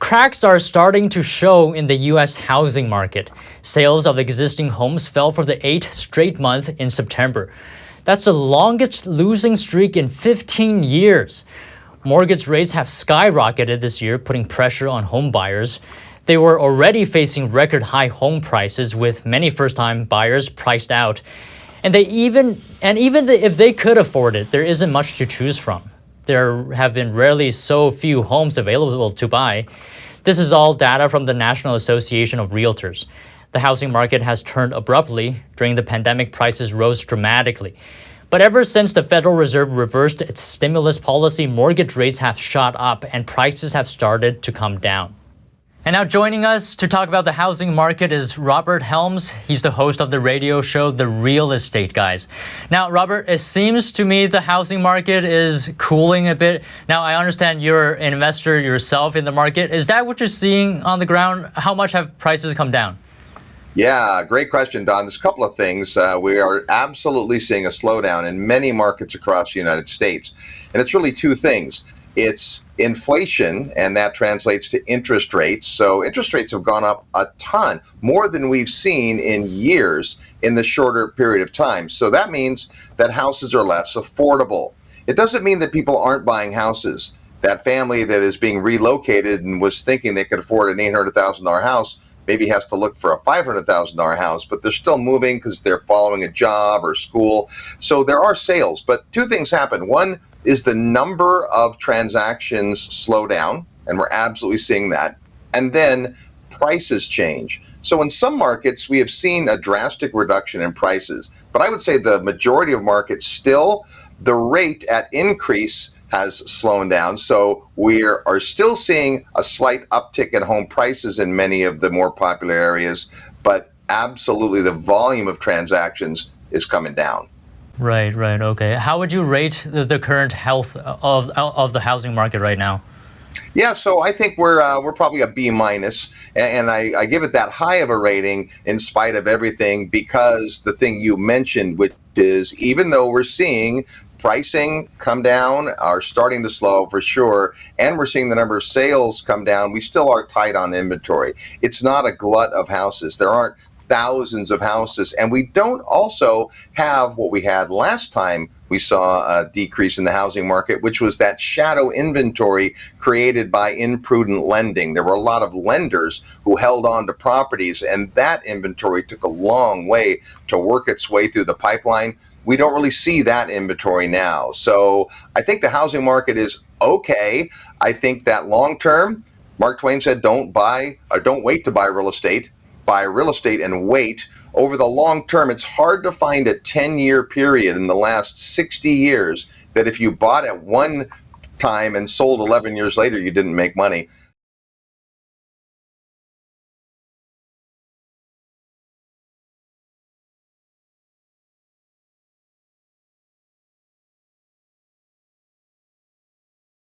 cracks are starting to show in the U.S. housing market. Sales of existing homes fell for the 8th straight month in September. That's the longest losing streak in 15 years. Mortgage rates have skyrocketed this year, putting pressure on home buyers. They were already facing record high home prices, with many first-time buyers priced out. And even if they could afford it, there isn't much to choose from. There have been rarely so few homes available to buy. This is all data from the National Association of Realtors. The housing market has turned abruptly. During the pandemic, prices rose dramatically. But ever since the Federal Reserve reversed its stimulus policy, mortgage rates have shot up and prices have started to come down. And now joining us to talk about the housing market is Robert Helms. He's the host of the radio show, The Real Estate Guys. Now, Robert, it seems to me the housing market is cooling a bit. Now, I understand you're an investor yourself in the market. Is that what you're seeing on the ground? How much have prices come down? Yeah, great question, Don. There's a couple of things. We are absolutely seeing a slowdown in many markets across the United States. And it's really two things. It's inflation, and that translates to interest rates. So interest rates have gone up a ton, more than we've seen in years in the shorter period of time. So that means that houses are less affordable. It doesn't mean that people aren't buying houses. That family that is being relocated and was thinking they could afford an $800,000 house maybe has to look for a $500,000 house, but they're still moving because they're following a job or school. So there are sales, but two things happen. One is the number of transactions slow down, and we're absolutely seeing that. And then prices change. So in some markets, we have seen a drastic reduction in prices, but I would say the majority of markets still, the rate at increase has slowed down. So we are still seeing a slight uptick in home prices in many of the more popular areas, but absolutely the volume of transactions is coming down. Right, okay. How would you rate the current health of the housing market right now? Yeah, so I think we're probably a B minus, and I give it that high of a rating in spite of everything, because the thing you mentioned, which is even though we're seeing pricing come down, are starting to slow for sure, and we're seeing the number of sales come down, we still are tight on inventory. It's not a glut of houses. There aren't thousands of houses, and we don't also have what we had last time we saw a decrease in the housing market, which was that shadow inventory created by imprudent lending. There were a lot of lenders who held on to properties, and that inventory took a long way to work its way through the pipeline. We don't really see that inventory now. So I think the housing market is okay. I think that long term, Mark Twain said, don't wait to buy real estate. Buy real estate and wait. Over the long term, it's hard to find a 10-year period in the last 60 years that if you bought at one time and sold 11 years later, you didn't make money.